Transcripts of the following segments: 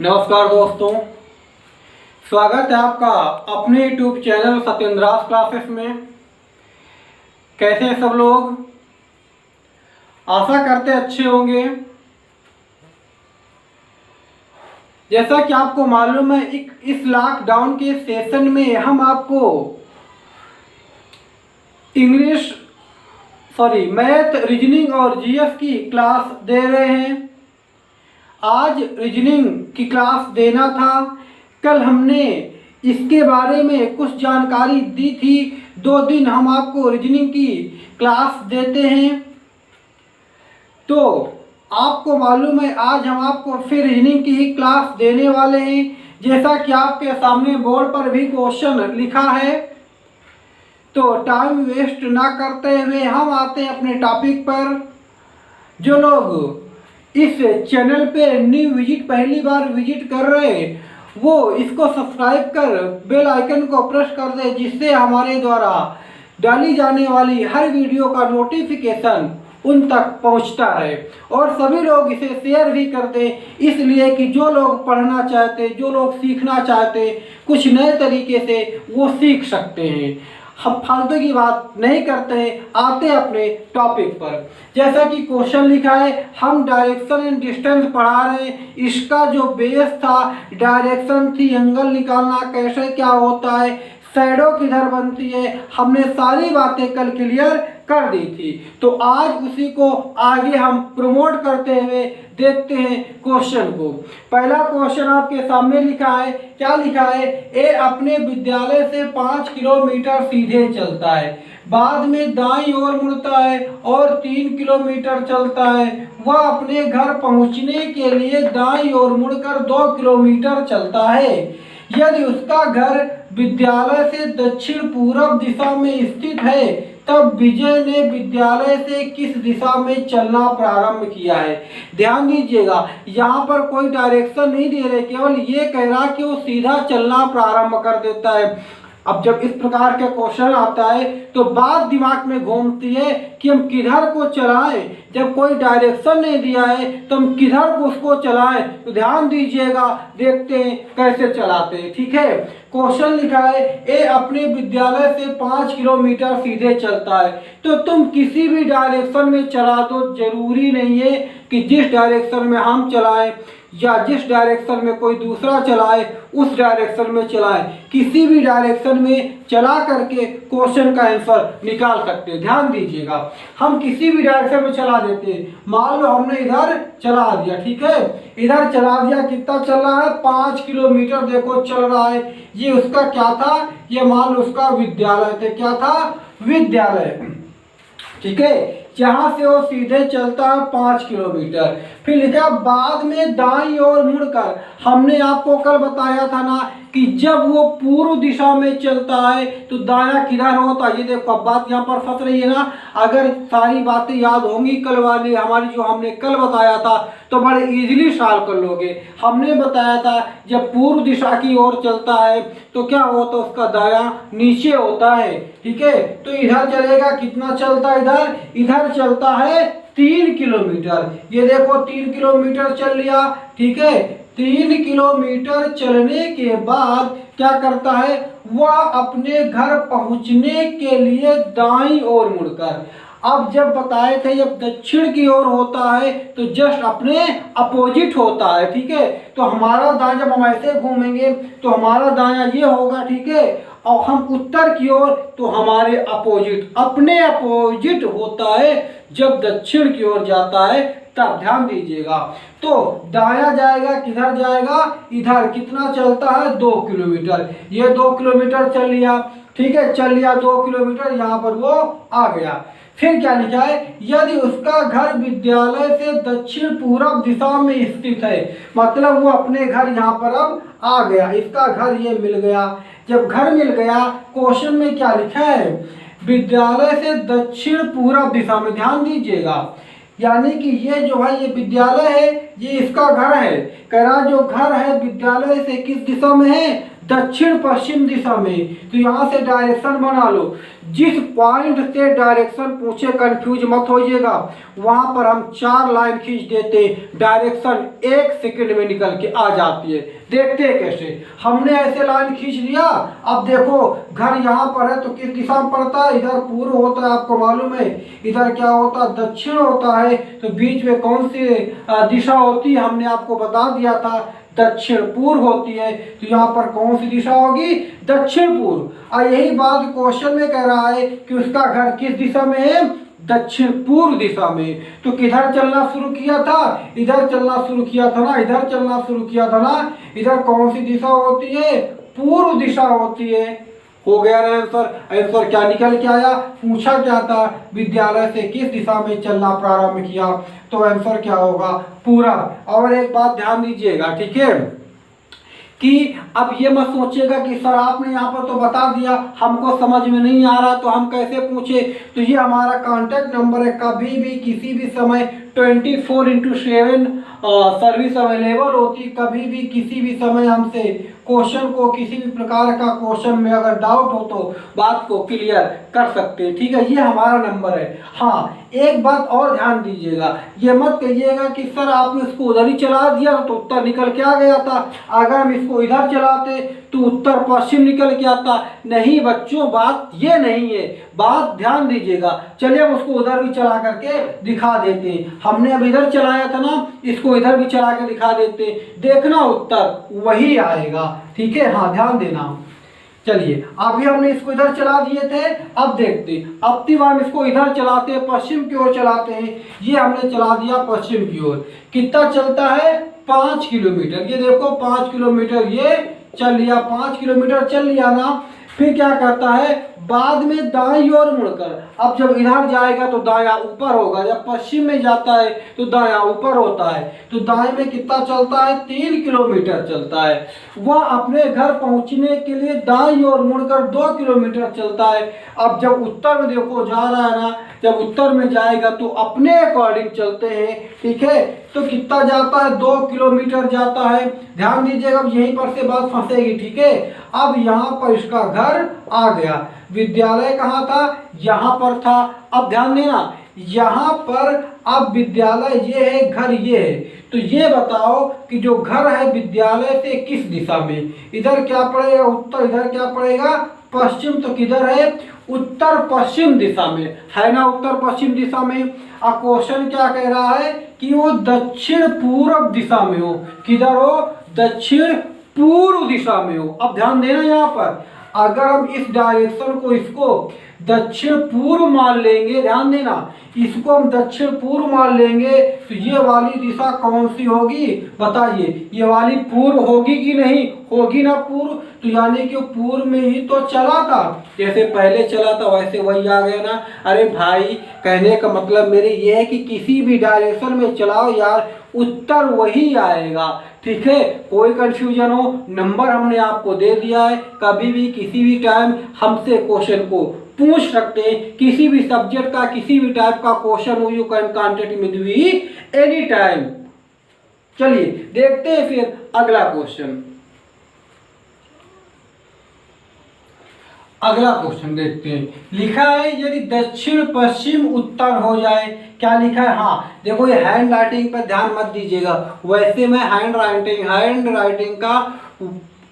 नमस्कार दोस्तों, स्वागत है आपका अपने यूट्यूब चैनल सत्येंद्रास क्लासेस में। कैसे हैं सब लोग? आशा करते अच्छे होंगे। जैसा कि आपको मालूम है, इस लॉकडाउन के सेशन में हम आपको मैथ, रीजनिंग और जीएस की क्लास दे रहे हैं। आज रीजनिंग की क्लास देना था। कल हमने इसके बारे में कुछ जानकारी दी थी। 2 दिन हम आपको रीजनिंग की क्लास देते हैं। तो आपको मालूम है, आज हम आपको फिर रीजनिंग की ही क्लास देने वाले हैं। जैसा कि आपके सामने बोर्ड पर भी क्वेश्चन लिखा है, तो टाइम वेस्ट ना करते हुए हम आते हैं अपने टॉपिक पर। जो लोग इस चैनल पे न्यू विजिट पहली बार विजिट कर रहे हैं, वो इसको सब्सक्राइब कर बेल आइकन को प्रेस कर दे, जिससे हमारे द्वारा डाली जाने वाली हर वीडियो का नोटिफिकेशन उन तक पहुंचता है। और सभी लोग इसे शेयर भी कर दें, इसलिए कि जो लोग पढ़ना चाहते, जो लोग सीखना चाहते, कुछ नए तरीके से वो सीख सकते हैं। हम फालतू की बात नहीं करते हैं, आते हैं अपने टॉपिक पर। जैसा कि क्वेश्चन लिखा है, हम डायरेक्शन एंड डिस्टेंस पढ़ा रहे हैं। इसका जो बेस था, डायरेक्शन थी, एंगल निकालना कैसे क्या होता है, शैडो किधर बनती है, हमने सारी बातें कल क्लियर कर दी थी। तो आज उसी को आगे हम प्रमोट करते हुए देखते हैं क्वेश्चन को। पहला क्वेश्चन आपके सामने लिखा है। क्या लिखा है? ए अपने विद्यालय से 5 किलोमीटर सीधे चलता है, बाद में दाईं ओर मुड़ता है और 3 किलोमीटर चलता है। वह अपने घर पहुंचने के लिए दाईं ओर मुड़कर 2 किलोमीटर चलता है। यदि उसका घर विद्यालय से दक्षिण पूर्व दिशा में स्थित है, तब विजय ने विद्यालय से किस दिशा में चलना प्रारंभ किया है? ध्यान दीजिएगा, यहाँ पर कोई डायरेक्शन नहीं दे रहे, केवल ये कह रहा कि वो सीधा चलना प्रारंभ कर देता है। अब जब इस प्रकार का क्वेश्चन आता है तो बात दिमाग में घूमती है कि हम किधर को चलाएं। जब कोई डायरेक्शन नहीं दिया है तो हम किधर को उसको चलाएं। तो ध्यान दीजिएगा, देखते हैं कैसे चलाते हैं। ठीक है, क्वेश्चन लिखा है, ए अपने विद्यालय से 5 किलोमीटर सीधे चलता है। तो तुम किसी भी डायरेक्शन में चला दो, जरूरी नहीं है कि जिस डायरेक्शन में हम चलाएं या जिस डायरेक्शन में कोई दूसरा चलाए उस डायरेक्शन में चलाए। किसी भी डायरेक्शन में चला करके क्वेश्चन का आंसर निकाल सकते हैं। ध्यान दीजिएगा, हम किसी भी डायरेक्शन में चला देते हैं। मान लो हमने इधर चला दिया, ठीक है, इधर चला दिया। कितना चल रहा है? 5 किलोमीटर देखो चल रहा है। ये उसका क्या था? ये मान लो उसका विद्यालय थे। क्या था? विद्यालय। ठीक है, जहां से वो सीधे चलता है 5 किलोमीटर। फिर लिखा बाद में दाईं ओर मुड़कर। हमने आपको कल बताया था ना कि जब वो पूर्व दिशा में चलता है तो दायां किधर होता है। ये देखो, अब बात यहाँ पर फंस रही है ना। अगर सारी बातें याद होंगी कल वाली हमारी, जो हमने कल बताया था, तो बड़े इजीली सॉल्व कर लोगे। हमने बताया था जब पूर्व दिशा की ओर चलता है तो क्या होता है, उसका दायां नीचे होता है। ठीक है, तो इधर चलेगा, कितना चलता है? इधर चलता है 3 किलोमीटर। ये देखो 3 किलोमीटर चल लिया। ठीक है, 3 किलोमीटर चलने के बाद क्या करता है? वह अपने घर पहुंचने के लिए दाईं ओर मुड़कर, अब जब बताए थे जब दक्षिण की ओर होता है तो जस्ट अपने अपोजिट होता है। ठीक है, तो हमारा दायां, जब हम ऐसे घूमेंगे तो हमारा दायां ये होगा। ठीक है, और हम उत्तर की ओर तो हमारे अपोजिट, अपने अपोजिट होता है जब दक्षिण की ओर जाता है तब। ध्यान दीजिएगा, तो दायां जाएगा, किधर जाएगा? इधर। कितना चलता है? 2 किलोमीटर। ये 2 किलोमीटर चल लिया। ठीक है, चल लिया 2 किलोमीटर, यहाँ पर वो आ गया। फिर क्या लिखा है? यदि उसका घर विद्यालय से दक्षिण पूर्व दिशा में स्थित है, मतलब वो अपने घर यहाँ पर अब आ गया, इसका घर ये मिल गया। जब घर मिल गया, क्वेश्चन में क्या लिखा है? विद्यालय से दक्षिण पूर्व दिशा में। ध्यान दीजिएगा, यानी कि ये जो है ये विद्यालय है, ये इसका घर है। कह रहा जो घर है विद्यालय से किस दिशा में है? दक्षिण पश्चिम दिशा में। तो यहाँ से डायरेक्शन बना लो, जिस पॉइंट से डायरेक्शन पूछे कंफ्यूज मत होइएगा, वहां पर हम 4 लाइन खींच देते, डायरेक्शन 1 सेकंड में निकल के आ जाती है। देखते हैं कैसे। हमने ऐसे लाइन खींच दिया। अब देखो घर यहाँ पर है तो किस दिशा में पड़ता है, इधर पूर्व होता है, आपको मालूम है। इधर क्या होता है, दक्षिण होता है। तो बीच में कौन सी दिशा होती है, हमने आपको बता दिया था, दक्षिण पूर्व होती है। तो यहाँ पर कौन सी दिशा होगी, दक्षिण पूर्व। और यही बात क्वेश्चन में कह रहा है कि उसका घर किस दिशा में है, दक्षिण पूर्व दिशा में। तो किधर चलना शुरू किया था, इधर चलना शुरू किया था ना, इधर चलना शुरू किया था ना। इधर कौन सी दिशा होती है, पूर्व दिशा होती है। हो गया ना आंसर। आंसर क्या निकल के आया, पूछा क्या था, विद्यालय से किस दिशा में चलना प्रारंभ किया। तो आंसर क्या होगा, पूरब। और एक बात ध्यान दीजिएगा, ठीक है, कि अब ये मत सोचिएगा कि सर आपने यहाँ पर तो बता दिया, हमको समझ में नहीं आ रहा तो हम कैसे पूछे। तो ये हमारा कांटेक्ट नंबर है, कभी भी किसी भी समय 24/7 सर्विस अवेलेबल होती। कभी भी किसी भी समय हमसे क्वेश्चन को, किसी भी प्रकार का क्वेश्चन में अगर डाउट हो तो बात को क्लियर कर सकते हैं, ठीक है। ये हमारा नंबर है। हाँ, एक बात और ध्यान दीजिएगा, ये मत कहिएगा कि सर आपने इसको उधर ही चला दिया तो उत्तर निकल के आ गया था, अगर हम इसको इधर चलाते तो उत्तर पश्चिम निकल के आता। नहीं बच्चों, बात ये नहीं है, बात ध्यान दीजिएगा। चलिए हम उसको उधर भी चला करके दिखा देते हैं। हमने अब इधर चलाया था ना, इसको इधर भी चला के दिखा देते, देखना उत्तर वही आएगा, ठीक है। हाँ, ध्यान देना। चलिए अभी हमने इसको इधर चला दिए थे, अब देखते, अब की बार इसको इधर चलाते हैं, पश्चिम की ओर चलाते हैं। ये हमने चला दिया पश्चिम की ओर। कितना चलता है, 5 किलोमीटर। ये देखो 5 किलोमीटर ये चल लिया, 5 किलोमीटर चल लिया ना। फिर क्या करता है, बाद में दाईं ओर मुड़कर, अब जब इधर जाएगा तो दायां ऊपर होगा, जब पश्चिम में जाता है तो दायां ऊपर होता है। तो दाएं में कितना चलता है, 3 किलोमीटर चलता है। वह अपने घर पहुंचने के लिए दाईं ओर मुड़कर 2 किलोमीटर चलता है। अब जब उत्तर में देखो जा रहा है ना, जब उत्तर में जाएगा तो अपने अकॉर्डिंग चलते हैं, ठीक है। तो कितना जाता है, 2 किलोमीटर जाता है। ध्यान दीजिएगा, अब यहीं पर से बात फंसेगी, ठीक है। अब यहाँ पर इसका घर आ गया, विद्यालय कहाँ था, यहाँ पर था। अब ध्यान देना, यहाँ पर अब विद्यालय ये है, घर ये है। तो ये बताओ कि जो घर है विद्यालय से किस दिशा में, इधर क्या पड़ेगा उत्तर, इधर क्या पड़ेगा पश्चिम। तो किधर है, उत्तर पश्चिम दिशा में है ना, उत्तर पश्चिम दिशा में। अब क्वेश्चन क्या कह रहा है कि वो दक्षिण पूर्व दिशा में हो। किधर हो, दक्षिण पूर्व दिशा में हो। अब ध्यान देना, यहाँ पर अगर हम इस डायरेक्शन को, इसको दक्षिण पूर्व मान लेंगे, ध्यान देना, इसको हम दक्षिण पूर्व मान लेंगे, तो ये वाली दिशा कौन सी होगी बताइए, ये वाली पूर्व होगी कि नहीं होगी ना, पूर्व। तो यानी कि पूर्व में ही तो चला था, जैसे पहले चला था वैसे वही आ गया ना। अरे भाई, कहने का मतलब मेरे ये है कि किसी भी डायरेक्शन में चलाओ यार, उत्तर वही आएगा, ठीक है। कोई कंफ्यूजन हो, नंबर हमने आपको दे दिया है, कभी भी किसी भी टाइम हमसे क्वेश्चन को पूछ सकते हैं। किसी भी सब्जेक्ट का, किसी भी टाइप का क्वेश्चन हो, you can contact with me any time. चलिए देखते हैं फिर अगला क्वेश्चन। अगला क्वेश्चन देखते हैं। लिखा है यदि दक्षिण पश्चिम उत्तर हो जाए, क्या लिखा है। हाँ देखो, ये हैंड राइटिंग पर ध्यान मत दीजिएगा, वैसे मैं हैंड राइटिंग का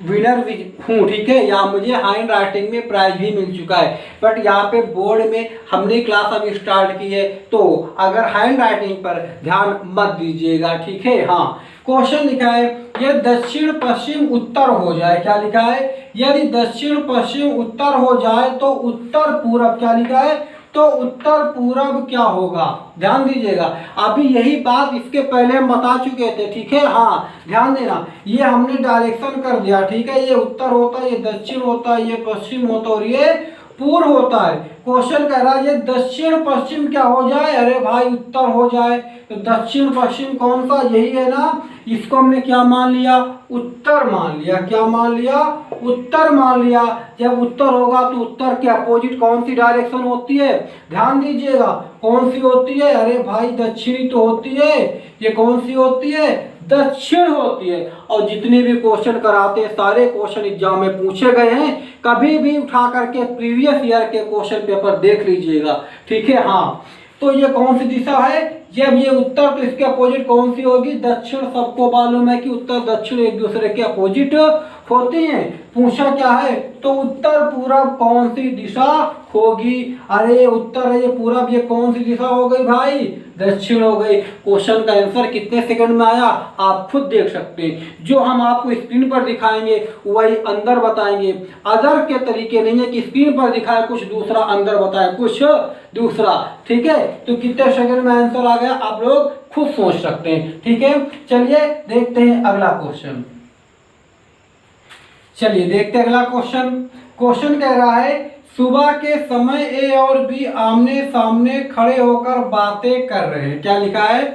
विनर हूँ, ठीक है। यहाँ मुझे हैंड राइटिंग में प्राइज भी मिल चुका है, बट यहाँ पे बोर्ड में हमने क्लास अभी स्टार्ट की है, तो अगर हैंड राइटिंग पर ध्यान मत दीजिएगा, ठीक है। हाँ, क्वेश्चन लिखा है यदि दक्षिण पश्चिम उत्तर हो जाए, क्या लिखा है, यदि दक्षिण पश्चिम उत्तर हो जाए तो उत्तर पूरब, क्या लिखा है, तो उत्तर पूरब क्या होगा। ध्यान दीजिएगा, अभी यही बात इसके पहले हम बता चुके थे, ठीक है। हाँ ध्यान देना, ये हमने डायरेक्शन कर दिया, ठीक है। ये उत्तर होता है, ये दक्षिण होता है, ये पश्चिम होता है और ये पूर्व होता है। क्वेश्चन कह रहा है ये दक्षिण पश्चिम क्या हो जाए, अरे भाई उत्तर हो जाए। तो दक्षिण पश्चिम कौन सा, यही है ना, इसको हमने क्या मान लिया, उत्तर मान लिया। क्या मान लिया, उत्तर मान लिया। जब उत्तर होगा तो उत्तर के अपोजिट कौन सी डायरेक्शन होती है, ध्यान दीजिएगा, कौन सी होती है, अरे भाई दक्षिणी तो होती है। ये कौन सी होती है, दक्षिण होती है। और जितने भी क्वेश्चन कराते हैं सारे क्वेश्चन एग्जाम में पूछे गए हैं, कभी भी उठा करके प्रीवियस ईयर के क्वेश्चन पेपर देख लीजिएगा, ठीक है। हाँ, तो ये कौन सी दिशा है, जब ये उत्तर तो इसके अपोजिट कौन सी होगी, दक्षिण। सबको मालूम है कि उत्तर दक्षिण एक दूसरे के अपोजिट होती हैं। पूछा क्या है, तो उत्तर पूरब कौन सी दिशा होगी। अरे उत्तर है ये पूरब, ये कौन सी दिशा हो गई भाई, दक्षिण हो गई। क्वेश्चन का आंसर कितने सेकंड में आया आप खुद देख सकते हैं। जो हम आपको स्क्रीन पर दिखाएंगे वही अंदर बताएंगे, अदर के तरीके नहीं है कि स्क्रीन पर दिखाए कुछ दूसरा अंदर बताए कुछ दूसरा, ठीक है। तो कितने सेकंड में आंसर आ गया आप लोग खुद सोच सकते हैं, ठीक है। चलिए देखते हैं अगला क्वेश्चन। चलिए देखते हैं अगला क्वेश्चन। क्वेश्चन कह रहा है सुबह के समय ए और बी आमने सामने खड़े होकर बातें कर रहे हैं। क्या लिखा है,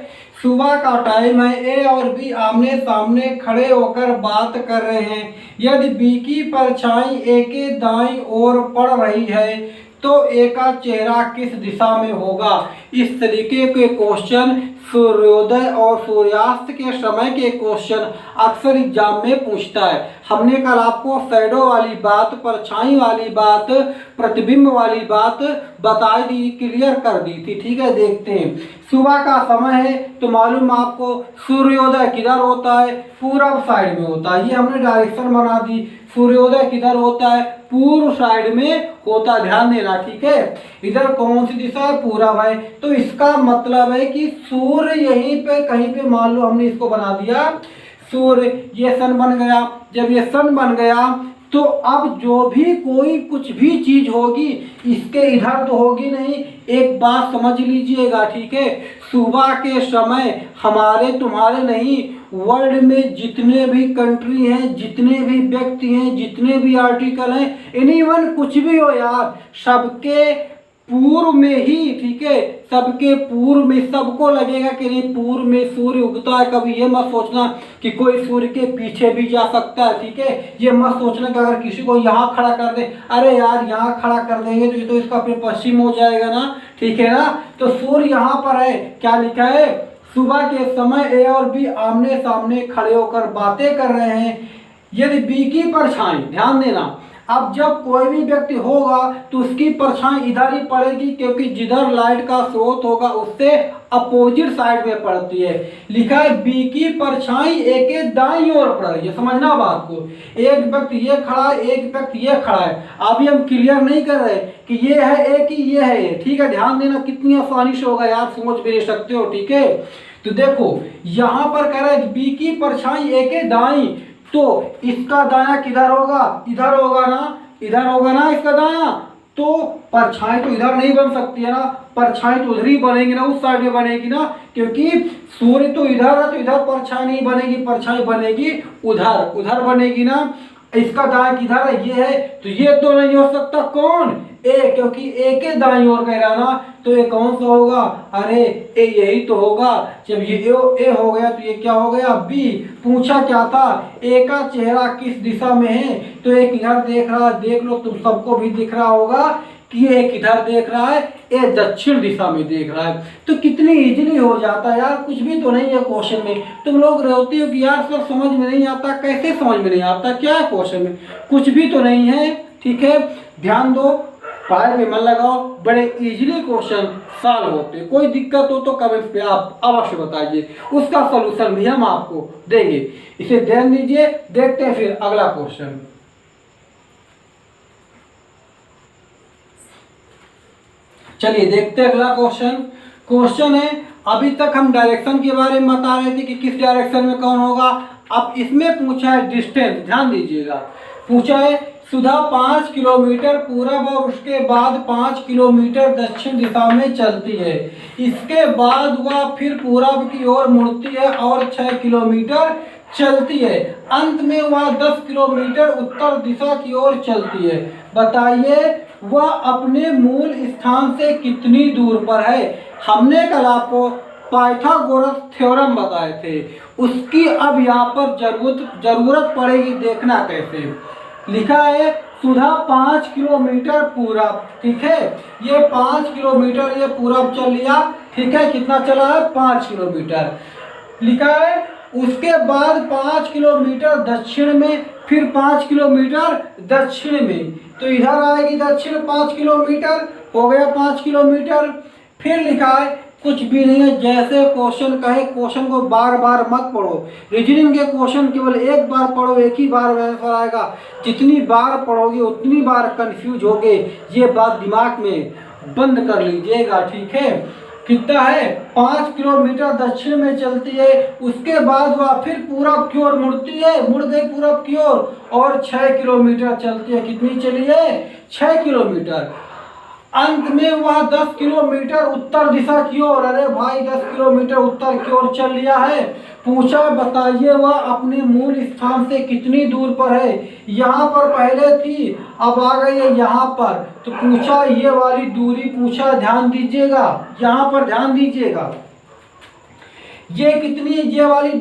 सुबह का टाइम है, ए और बी आमने सामने खड़े होकर बात कर रहे हैं। यदि बी की परछाई ए के दाईं ओर पड़ रही है तो ए का चेहरा किस दिशा में होगा। इस तरीके के क्वेश्चन सूर्योदय और सूर्यास्त के समय के क्वेश्चन अक्सर एग्जाम में पूछता है। हमने कल आपको शैडो वाली बात, परछाई वाली बात, प्रतिबिंब वाली बात बता दी, क्लियर कर दी थी, ठीक है। देखते हैं, सुबह का समय है तो मालूम आपको सूर्योदय किधर होता है, पूरब साइड में होता है। ये हमने डायरेक्शन बना दी, सूर्योदय किधर होता है, पूर्व साइड में होता है, ध्यान देना, ठीक है। इधर कौन सी दिशा है, पूरब है। तो इसका मतलब है कि सूर्य यहीं पे कहीं पे, मान लो हमने इसको बना दिया सूर्य, ये सन बन गया। जब ये सन बन गया तो अब जो भी कोई कुछ भी चीज होगी इसके इधर तो होगी नहीं। एक बात समझ लीजिएगा, ठीक है। सुबह के समय हमारे तुम्हारे नहीं, वर्ल्ड में जितने भी कंट्री हैं, जितने भी व्यक्ति हैं, जितने भी आर्टिकल हैं, एनीवन कुछ भी हो यार, सबके पूर्व में ही, ठीक है, सबके पूर्व में सबको लगेगा कि नहीं पूर्व में सूर्य उगता है। कभी ये मत सोचना कि कोई सूर्य के पीछे भी जा सकता है, ठीक है। ये मत सोचना कि अगर किसी को यहाँ खड़ा कर दे, अरे यार यहाँ खड़ा कर देंगे तो इसका फिर पश्चिम हो जाएगा ना, ठीक है ना। तो सूर्य यहाँ पर है, क्या लिखा है, सुबह के समय ए और बी आमने सामने खड़े होकर बातें कर रहे हैं। यदि बी की परछाई, ध्यान देना, अब जब कोई भी व्यक्ति होगा तो उसकी परछाई इधर ही पड़ेगी, क्योंकि जिधर लाइट का स्रोत होगा उससे अपोजिट साइड में पड़ती है। लिखा है बी की परछाई ए के दाईं ओर पड़ रही है। समझना बात को, एक व्यक्ति ये खड़ा है, एक व्यक्ति ये खड़ा है। अभी हम क्लियर नहीं कर रहे कि ये है ए कि ये है ए, ठीक है। ध्यान देना, कितनी आसानी से होगा यार, समझ भी नहीं सकते हो, ठीक है। तो देखो यहाँ पर कह रहे हैं बी की परछाई ए के दाईं, तो इसका दायां किधर होगा, इधर होगा ना, इधर होगा ना इसका दायां। तो परछाई तो इधर नहीं बन सकती है ना, परछाई तो उधर ही बनेगी ना, उस साइड में बनेगी ना, क्योंकि सूर्य तो इधर है तो इधर परछाई नहीं बनेगी, परछाई बनेगी उधर, उधर बनेगी ना। इसका दाएं किधर है, ये है, तो ये तो नहीं हो सकता, कौन, ए, क्योंकि ए के दाईं ओर कह रहा ना, तो ये कौन सा होगा, अरे ए यही तो होगा। जब ये ए हो गया तो ये क्या हो गया, बी। पूछा क्या था, ए का चेहरा किस दिशा में है, तो एक इधर देख रहा है, देख लो तुम सबको भी दिख रहा होगा कि एक इधर देख रहा है, ए दक्षिण दिशा में देख रहा है। तो कितनी इजीली हो जाता है यार, कुछ भी तो नहीं है क्वेश्चन में। तुम लोग रहते हो कि यार सब समझ में नहीं आता, कैसे समझ में नहीं आता, क्या है क्वेश्चन में, कुछ भी तो नहीं है, ठीक है। ध्यान दो, पढ़ाई में मन लगाओ, बड़े इजीली क्वेश्चन सॉल्व होते। कोई दिक्कत हो तो कमेंट पे आप अवश्य बताइए, उसका सलूशन भी हम आपको देंगे। इसे ध्यान दीजिए। देखते हैं फिर अगला क्वेश्चन। चलिए देखते हैं अगला क्वेश्चन। क्वेश्चन है, अभी तक हम डायरेक्शन के बारे में बता रहे थे कि किस डायरेक्शन में कौन होगा। अब इसमें पूछा है डिस्टेंस, ध्यान दीजिएगा। पूछा है सुधा 5 किलोमीटर पूरब और उसके बाद 5 किलोमीटर दक्षिण दिशा में चलती है। इसके बाद वह फिर पूरब की ओर मुड़ती है और 6 किलोमीटर चलती है। अंत में वह 10 किलोमीटर उत्तर दिशा की ओर चलती है। बताइए वह अपने मूल स्थान से कितनी दूर पर है। हमने कल आपको पाइथागोरस थ्योरम बताए थे, उसकी अब यहाँ पर जरूरत पड़ेगी, देखना कैसे। लिखा है सुधा 5 किलोमीटर पूरब, ठीक है, ये 5 किलोमीटर ये पूरब चल लिया, ठीक है। कितना चला है, 5 किलोमीटर। लिखा है उसके बाद 5 किलोमीटर दक्षिण में, फिर 5 किलोमीटर दक्षिण में, तो इधर आएगी दक्षिण 5 किलोमीटर, हो गया 5 किलोमीटर। फिर लिखा है कुछ भी नहीं है, जैसे क्वेश्चन कहे, क्वेश्चन को बार बार मत पढ़ो। रीजनिंग के क्वेश्चन केवल एक बार पढ़ो, एक ही बार आंसर आएगा। जितनी बार पढ़ोगे उतनी बार कंफ्यूज होगे, ये बात दिमाग में बंद कर लीजिएगा, ठीक है। कितना है, 5 किलोमीटर दक्षिण में चलती है, उसके बाद वह फिर पूरब की ओर मुड़ती है, मुड़ गई पूरब की ओर, और 6 किलोमीटर चलती है। कितनी चली है, 6 किलोमीटर। अंत में वह 10 किलोमीटर उत्तर दिशा की ओर, अरे भाई 10 किलोमीटर उत्तर की ओर चल लिया है। पूछा बताइए वह अपने मूल स्थान से कितनी दूर पर है। यहाँ पर पहले थी, अब आ गई है यहाँ पर, तो पूछा ये वाली दूरी पूछा, ध्यान दीजिएगा, यहाँ पर ध्यान दीजिएगा। ये कितनी, ये वाली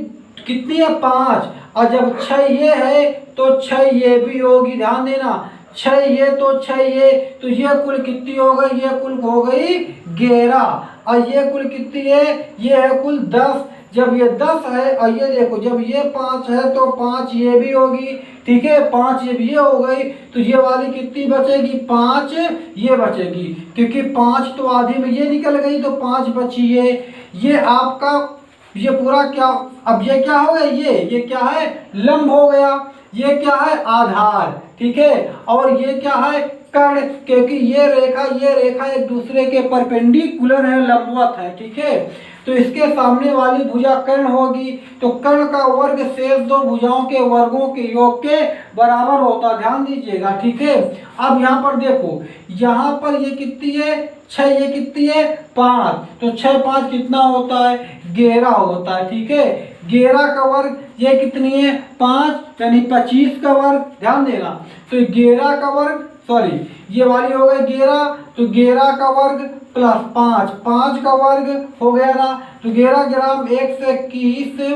कितनी है, 5, और जब 6 ये है तो 6 ये भी होगी, ध्यान देना। 6 ये तो 6 ये, तो ये कुल कितनी हो गई, ये कुल हो गई 11, और ये कुल कितनी है, ये है कुल 10। जब ये 10 है, और ये देखो जब ये 5 है तो 5 ये भी होगी, ठीक है, 5 ये भी हो गई, तो ये वाली कितनी बचेगी, 5 ये बचेगी, क्योंकि 5 तो आधी में ये निकल गई, तो 5 बची है। ये आपका ये पूरा क्या, अब ये क्या हो गया, ये क्या है, लंब हो गया, ये क्या है, आधार, ठीक है, और ये क्या है, कर्ण, क्योंकि ये रेखा एक दूसरे के परपेंडिकुलर है, लंबवत है, ठीक है। तो इसके सामने वाली भुजा कर्ण होगी, तो कर्ण का वर्ग शेष दो भुजाओं के वर्गों के योग के बराबर होता, ध्यान दीजिएगा, ठीक है। अब यहाँ पर देखो, यहाँ पर ये कितनी है, 6, ये कितनी है, 5, तो 6 5 कितना होता है, 11 होता है, ठीक है। 11 का वर्ग, ये कितनी है, 5, यानी 25 का वर्ग, ध्यान देना। तो 11 का वर्ग, सॉरी ये वाली हो गई 11, तो 11 का वर्ग प्लस 5, 5 का वर्ग हो गया ना, तो 11 ग्राम 121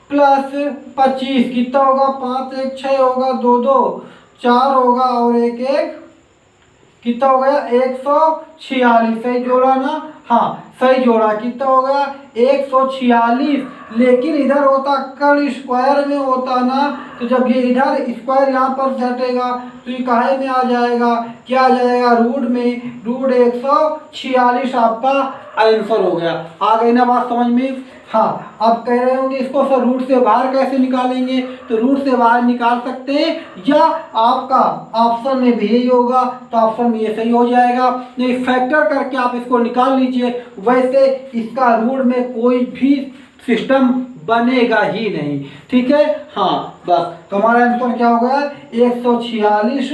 प्लस 25 कितना होगा, 5 1 6 होगा, 2 2 4 होगा, और 1 1 कितना हो गया, 146, सही जोड़ा ना, हाँ सही जोड़ा, कितना हो गया 146। लेकिन इधर होता कर्ण स्क्वायर में होता ना, तो जब ये इधर स्क्वायर यहाँ पर सटेगा तो ये काहे में आ जाएगा, क्या आ जाएगा, रूट में, रूट 146 आपका आंसर हो गया। आ गई ना बात समझ में। हाँ, अब कह रहे होंगे इसको सर रूट से बाहर कैसे निकालेंगे, तो रूट से बाहर निकाल सकते हैं, या आपका ऑप्शन में भी यही होगा, तो ऑप्शन में ये सही हो जाएगा। नहीं, फैक्टर करके आप इसको निकाल लीजिए, वैसे इसका रूट में कोई भी सिस्टम बनेगा ही नहीं, ठीक है। हाँ बस, तो हमारा आंसर क्या हो गया, 146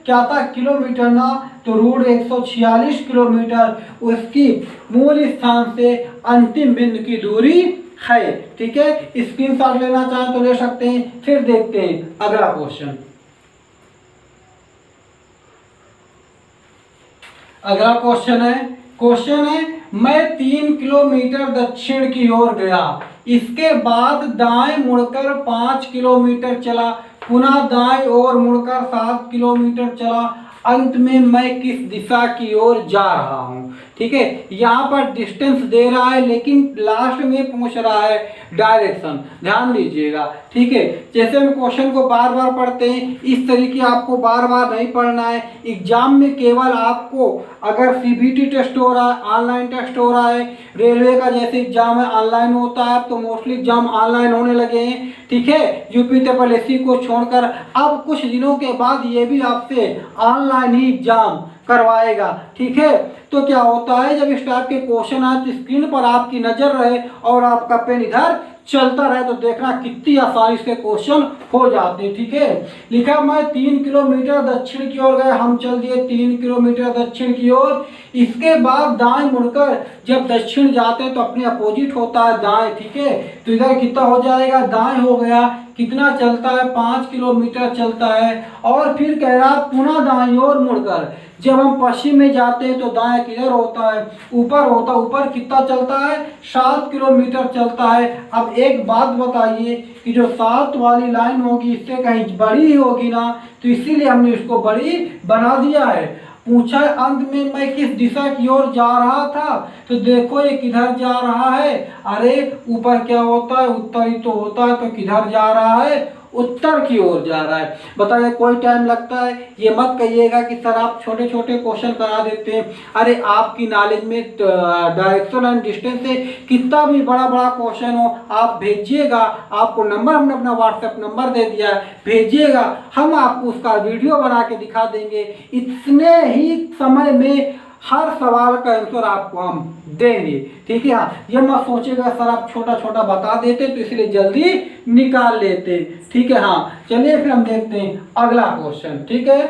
क्या था, किलोमीटर ना, तो रूट 146 किलोमीटर उसकी मूल स्थान से अंतिम बिंदु की दूरी है, ठीक है। स्क्रीनशॉट लेना चाहें तो ले सकते हैं। फिर देखते हैं अगला क्वेश्चन। अगला क्वेश्चन है मैं 3 किलोमीटर दक्षिण की ओर गया, इसके बाद दाएं मुड़कर 5 किलोमीटर चला, पुनः दाएं ओर मुड़कर 7 किलोमीटर चला, अंत में मैं किस दिशा की ओर जा रहा हूँ, ठीक है। यहाँ पर डिस्टेंस दे रहा है, लेकिन लास्ट में पूछ रहा है डायरेक्शन, ध्यान दीजिएगा, ठीक है। जैसे हम क्वेश्चन को बार बार पढ़ते हैं, इस तरीके आपको बार बार नहीं पढ़ना है। एग्जाम में केवल आपको अगर सीबीटी टेस्ट हो रहा है, ऑनलाइन टेस्ट हो रहा है, रेलवे का जैसे एग्जाम है ऑनलाइन होता है, तो मोस्टली एग्जाम ऑनलाइन होने लगे हैं, ठीक है। यूपी ट्रिपल एससी को छोड़कर अब कुछ दिनों के बाद ये भी आपसे ऑनलाइन ही एग्जाम करवाएगा, ठीक है। तो क्या होता है, जब इस टाइप के क्वेश्चन आए तो स्क्रीन पर आपकी नजर रहे और आपका पेन इधर चलता रहे, तो देखना कितनी आसानी से क्वेश्चन हो जाते हैं, ठीक है। लिखा मैं 3 किलोमीटर दक्षिण की ओर गए, हम चल दिए 3 किलोमीटर दक्षिण की ओर, इसके बाद दाएं मुड़कर जब दक्षिण जाते हैं तो अपने अपोजिट होता है दाएं, ठीक है। तो इधर कितना हो जाएगा, दाएं हो गया, कितना चलता है, 5 किलोमीटर चलता है, और फिर कह रहा पुनः दाएं ओर मुड़कर, जब हम पश्चिम में जाते हैं तो दाएं किधर होता है, ऊपर होता है, ऊपर कितना चलता है, 7 किलोमीटर चलता है। अब एक बात बताइए कि जो 7 वाली लाइन होगी इससे कहीं बड़ी होगी ना, तो इसीलिए हमने इसको बड़ी बना दिया है। पूछा है अंत में मैं किस दिशा की ओर जा रहा था, तो देखो ये किधर जा रहा है। अरे ऊपर क्या होता है, उत्तर ही तो होता है, तो किधर जा रहा है, उत्तर की ओर जा रहा है। बताइए कोई टाइम लगता है, ये मत कहिएगा कि सर आप छोटे छोटे क्वेश्चन करा देते हैं। अरे आपकी नॉलेज में डायरेक्शन एंड डिस्टेंस से कितना भी बड़ा बड़ा क्वेश्चन हो आप भेजिएगा, आपको नंबर हमने अपना व्हाट्सएप नंबर दे दिया है, भेजिएगा, हम आपको उसका वीडियो बना के दिखा देंगे। इतने ही समय में हर सवाल का आंसर आपको हम देंगे, ठीक है। हाँ, ये मत सोचेगा सर आप छोटा छोटा बता देते तो इसलिए जल्दी निकाल लेते, ठीक है। हाँ चलिए फिर हम देखते हैं अगला क्वेश्चन, ठीक है।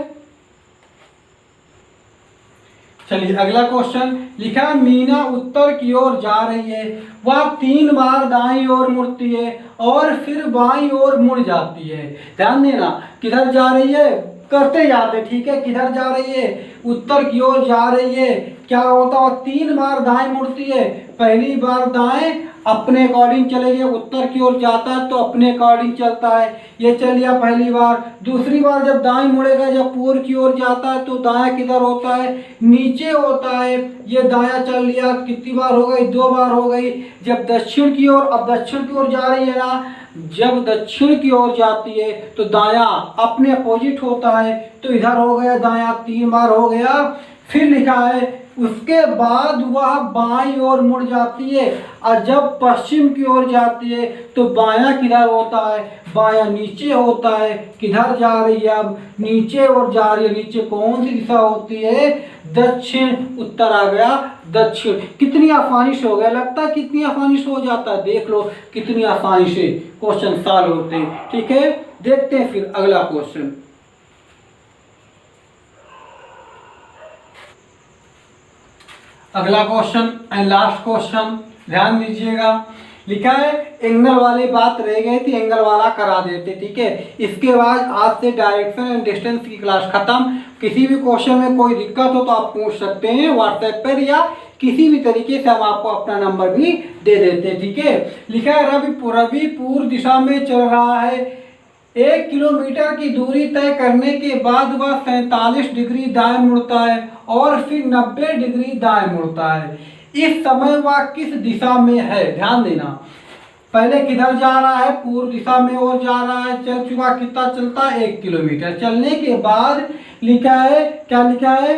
चलिए अगला क्वेश्चन लिखा है, मीना उत्तर की ओर जा रही है, वह 3 बार दाईं ओर मुड़ती है और फिर बाईं ओर मुड़ जाती है। ध्यान देना किधर जा रही है, करते जाते, ठीक है। किधर जा रही है, उत्तर की ओर जा रही है। क्या होता है, 3 बार दाएं मुड़ती है। पहली बार दाएं अपने अकॉर्डिंग चले गए, उत्तर की ओर जाता है तो अपने अकॉर्डिंग चलता है, ये चल लिया पहली बार। दूसरी बार जब दाएं मुड़ेगा, जब पूर्व की ओर जाता है तो दायां किधर होता है, नीचे होता है, ये दायां चल लिया। कितनी बार हो गई, 2 बार हो गई। जब दक्षिण की ओर, अब दक्षिण की ओर जा रही है ना, जब दक्षिण की ओर जाती है तो दायां अपने अपोजिट होता है, तो इधर हो गया दायां, 3 बार हो गया। फिर लिखा है उसके बाद वह बाईं ओर मुड़ जाती है, और जब पश्चिम की ओर जाती है तो बायां किधर होता है, बायां नीचे होता है। किधर जा रही है, अब नीचे ओर जा रही है। नीचे कौन सी दिशा होती है, दक्षिण। उत्तर आ गया दक्षिण। कितनी आसानी से हो गया, लगता है कितनी आसानी से हो जाता है, देख लो कितनी आसानी से क्वेश्चन सॉल्व होते हैं, ठीक है। देखते हैं फिर अगला क्वेश्चन। अगला क्वेश्चन एंड लास्ट क्वेश्चन, ध्यान दीजिएगा। लिखा है एंगल वाली बात रह गई थी, एंगल वाला करा देते, ठीक है। इसके बाद आज से डायरेक्शन एंड डिस्टेंस की क्लास खत्म। किसी भी क्वेश्चन में कोई दिक्कत हो तो आप पूछ सकते हैं व्हाट्सएप पर, या किसी भी तरीके से हम आपको अपना नंबर भी दे देते हैं, ठीक है। लिखा है रवि पूर्व दिशा में चल रहा है, 1 किलोमीटर की दूरी तय करने के बाद वह 47 डिग्री दाएं मुड़ता है और फिर 90 डिग्री दाएं मुड़ता है। इस समय वह किस दिशा में है, ध्यान देना। पहले किधर जा रहा है, पूर्व दिशा में और जा रहा है, चल चुका, कितना चलता है, 1 किलोमीटर। चलने के बाद लिखा है, क्या लिखा है,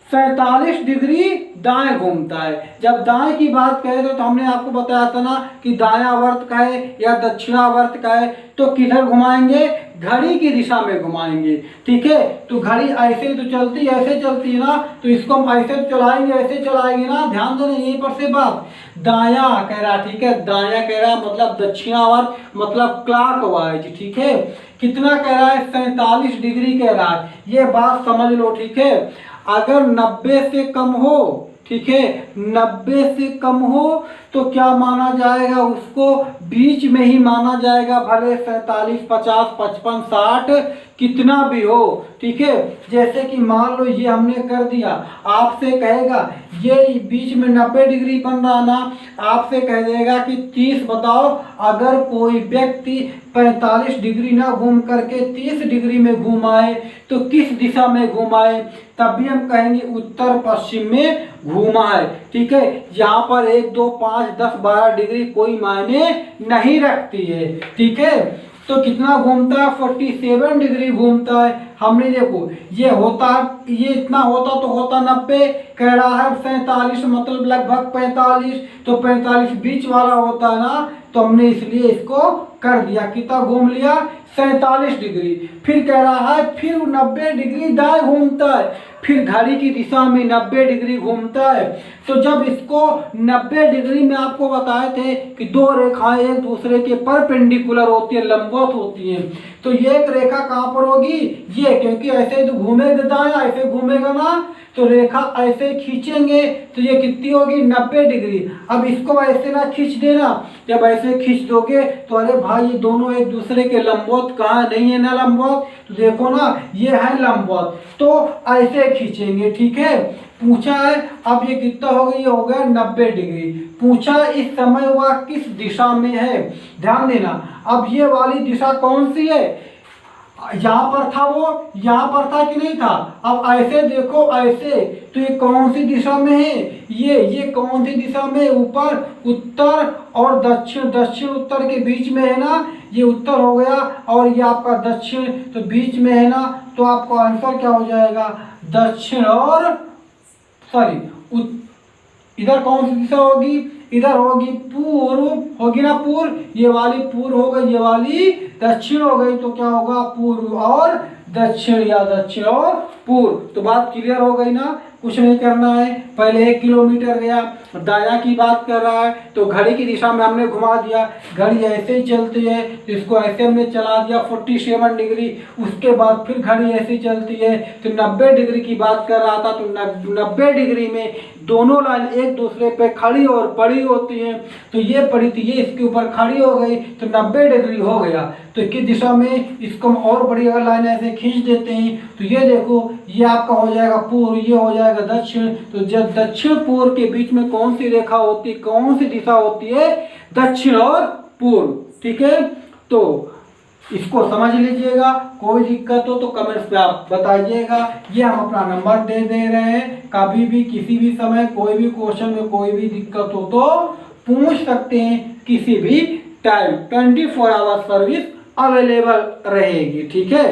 47 डिग्री दाएं घूमता है। जब दाएं की बात करें तो हमने आपको बताया था ना कि दायावर्त का है या दक्षिणावर्त का है, तो किधर घुमाएंगे, घड़ी की दिशा में घुमाएंगे, ठीक है। तो घड़ी ऐसे तो चलती, ऐसे चलती है ना, तो इसको हम ऐसे चलाएंगे, ऐसे चलाएंगे ना। ध्यान देना यहीं पर से बात, दायां कह रहा, ठीक है। दायां कह रहा मतलब दक्षिणावर्त, मतलब क्लॉकवाइज, ठीक है। कितना कह रहा है, 47 डिग्री कह रहा है, ये बात समझ लो, ठीक है। अगर 90 से कम हो, ठीक है, 90 से कम हो तो क्या माना जाएगा, उसको बीच में ही माना जाएगा, भले 47, 50, 55, 60 कितना भी हो, ठीक है। जैसे कि मान लो ये हमने कर दिया, आपसे कहेगा ये बीच में 90 डिग्री बन रहा ना, आपसे कह देगा कि 30 बताओ। अगर कोई व्यक्ति 45 डिग्री ना घूम करके 30 डिग्री में घुमाए तो किस दिशा में घुमाए, तब भी हम कहेंगे उत्तर पश्चिम में घूमा है, ठीक है। यहाँ पर 1, 2, 5, 10, 12 डिग्री कोई मायने नहीं रखती है, ठीक है। तो कितना घूमता है, 47 डिग्री घूमता है। हमने देखो ये होता, ये इतना होता तो होता 90, कह रहा है 47 मतलब लगभग 45, तो 45 बीच वाला होता है ना, तो हमने इसलिए इसको कर दिया, कितना घूम लिया, 47 डिग्री। फिर कह रहा है फिर 90 डिग्री दाएं घूमता है, फिर घड़ी की दिशा में 90 डिग्री घूमता है। तो जब इसको 90 डिग्री में आपको बताए थे कि 2 रेखाएं एक दूसरे के परपेंडिकुलर होती है, लंबवत होती हैं, तो ये एक रेखा कहाँ पर होगी, ये, क्योंकि ऐसे तो घूमेगा दायां, ऐसे घूमेगा ना, तो रेखा ऐसे खींचेंगे तो ये कितनी होगी, 90 डिग्री। अब इसको ऐसे ना खींच देना, जब ऐसे खींच दोगे तो अरे भाई ये दोनों एक दूसरे के लंबवत कहाँ नहीं है ना, लंबवत, तो देखो ना ये है लंबवत, तो ऐसे खींचेंगे, ठीक है। पूछा है अब ये कितना हो गया, ये हो गया 90 डिग्री। पूछा इस समय वह किस दिशा में है, ध्यान देना। अब ये वाली दिशा कौन सी है, यहाँ पर था वो, यहाँ पर था कि नहीं था। अब ऐसे देखो, ऐसे तो ये कौन सी दिशा में है, ये कौन सी दिशा में, ऊपर, उत्तर और दक्षिण, दक्षिण उत्तर के बीच में है ना, ये उत्तर हो गया और ये आपका दक्षिण, तो बीच में है ना, तो आपका आंसर क्या हो जाएगा, दक्षिण और सॉरी इधर कौन सी दिशा होगी, इधर होगी पूर्व, होगी ना पूर्व, ये वाली पूर्व हो गई, ये वाली दक्षिण हो गई, तो क्या होगा पूर्व और दक्षिण या दक्षिण और पूर्व। तो बात क्लियर हो गई ना, कुछ नहीं करना है। पहले 1 किलोमीटर गया, दाया की बात कर रहा है तो घड़ी की दिशा में हमने घुमा दिया, घड़ी ऐसे ही चलती है तो इसको ऐसे हमने चला दिया 47 डिग्री। उसके बाद फिर घड़ी ऐसे चलती है तो 90 डिग्री की बात कर रहा था, तो 90 डिग्री में दोनों लाइन एक दूसरे पे खड़ी और पड़ी होती हैं। तो ये पड़ी थी, ये इसके ऊपर खड़ी हो गई तो 90 डिग्री हो गया। तो किस दिशा में, इसको हम और बड़ी अगर लाइन ऐसे खींच देते हैं तो ये देखो, ये आपका हो जाएगा पूर्व, ये हो जाएगा दक्षिण। तो जब दक्षिण पूर्व के बीच में कौन सी रेखा होती, कौन सी दिशा होती है, दक्षिण और पूर्व। ठीक है, तो इसको समझ लीजिएगा। कोई दिक्कत हो तो कमेंट्स पे आप बताइएगा। ये हम अपना नंबर दे रहे हैं, कभी भी किसी भी समय कोई भी क्वेश्चन में कोई भी दिक्कत हो तो पूछ सकते हैं, किसी भी टाइम 24 आवर सर्विस अवेलेबल रहेगी। ठीक है।